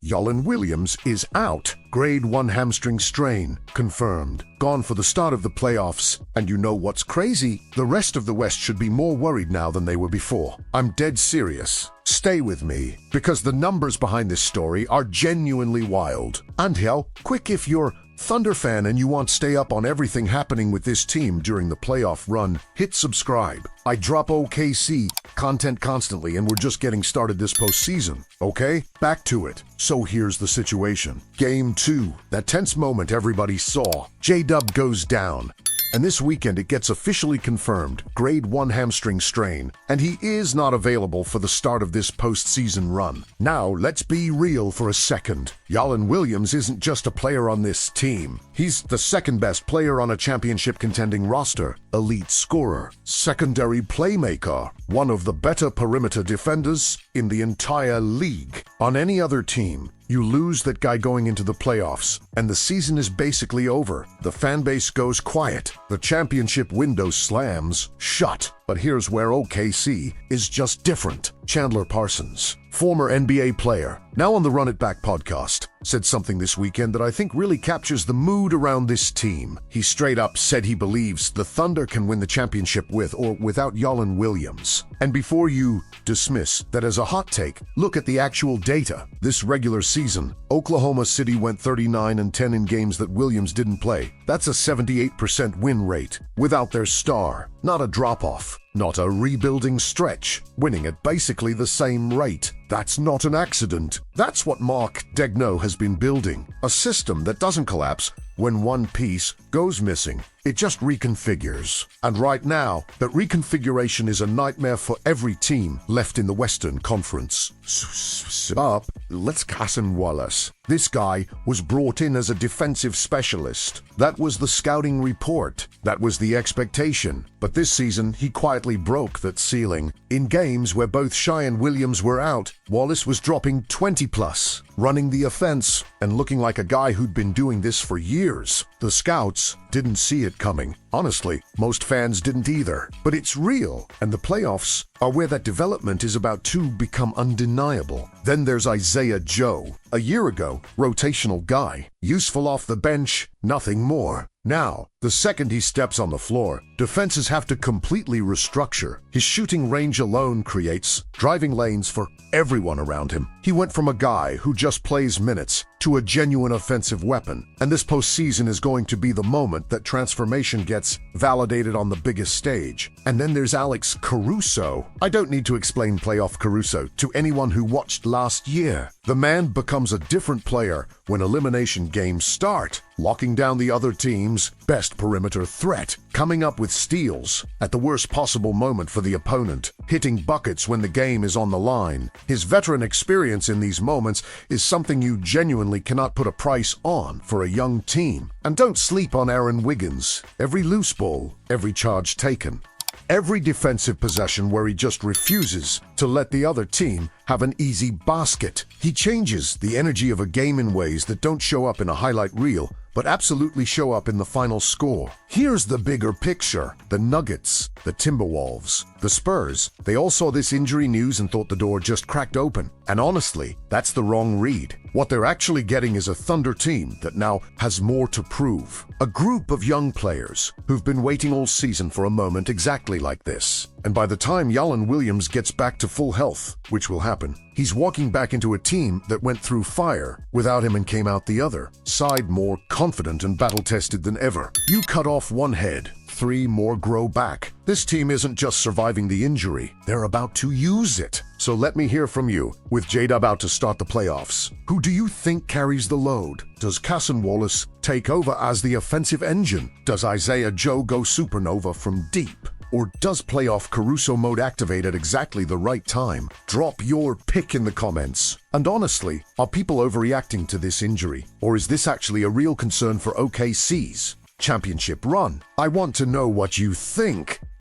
Jalen Williams is out. Grade 1 hamstring strain. Confirmed. Gone for the start of the playoffs. And you know what's crazy? The rest of the West should be more worried now than they were before. I'm dead serious. Stay with me, because the numbers behind this story are genuinely wild. And hell, quick if you're Thunder fan and you want to stay up on everything happening with this team during the playoff run, hit subscribe. I drop OKC content constantly and we're just getting started this postseason, okay? Back to it. So here's the situation. Game 2, that tense moment everybody saw. J-Dub goes down. And this weekend it gets officially confirmed, grade 1 hamstring strain, and he is not available for the start of this postseason run. Now, let's be real for a second. Jalen Williams isn't just a player on this team. He's the second best player on a championship contending roster, elite scorer, secondary playmaker, one of the better perimeter defenders in the entire league. On any other team, you lose that guy going into the playoffs, and the season is basically over. The fan base goes quiet. The championship window slams shut. But here's where OKC is just different. Chandler Parsons, former NBA player, now on the Run It Back podcast, said something this weekend that I think really captures the mood around this team. He straight up said he believes the Thunder can win the championship with or without Jalen Williams. And before you dismiss that as a hot take, look at the actual data. This regular season, Oklahoma City went 39-10 in games that Williams didn't play. That's a 78% win rate without their star. Not a drop-off, not a rebuilding stretch, winning at basically the same rate. That's not an accident. That's what Mark Degno has been building. A system that doesn't collapse when one piece goes missing. It just reconfigures. And right now, that reconfiguration is a nightmare for every team left in the Western Conference. Let's Cason Wallace. This guy was brought in as a defensive specialist. That was the scouting report. That was the expectation. But this season, he quietly broke that ceiling. In games where both Shai and Williams were out, Wallace was dropping 20+, running the offense, and looking like a guy who'd been doing this for years. The scouts didn't see it coming. Honestly, most fans didn't either. But it's real, and the playoffs are where that development is about to become undeniable. Then there's Isaiah Joe. A year ago, rotational guy, useful off the bench, nothing more. Now, the second he steps on the floor, defenses have to completely restructure. His shooting range alone creates driving lanes for everyone around him. He went from a guy who just plays minutes to a genuine offensive weapon, and this postseason is going to be the moment that transformation gets validated on the biggest stage. And then there's Alex Caruso. I don't need to explain playoff Caruso to anyone who watched last year. The man becomes a different player when elimination games start, locking down the other team's best perimeter threat, coming up with steals at the worst possible moment for the opponent, hitting buckets when the game is on the line. His veteran experience in these moments is something you genuinely cannot put a price on for a young team. And don't sleep on Aaron Wiggins. Every loose ball, every charge taken, every defensive possession where he just refuses to let the other team have an easy basket. He changes the energy of a game in ways that don't show up in a highlight reel, but absolutely show up in the final score. Here's the bigger picture. The Nuggets, the Timberwolves, the Spurs, they all saw this injury news and thought the door just cracked open. And honestly, that's the wrong read. What they're actually getting is a Thunder team that now has more to prove. A group of young players who've been waiting all season for a moment exactly like this. And by the time Jalen Williams gets back to full health, which will happen, he's walking back into a team that went through fire without him and came out the other, side more confident and battle-tested than ever. You cut off one head, 3 more grow back. This team isn't just surviving the injury, they're about to use it. So let me hear from you. With J-Dub about to start the playoffs, who do you think carries the load? Does Cason Wallace take over as the offensive engine? Does Isaiah Joe go supernova from deep? Or does playoff Caruso mode activate at exactly the right time? Drop your pick in the comments. And honestly, are people overreacting to this injury? Or is this actually a real concern for OKC's championship run? I want to know what you think.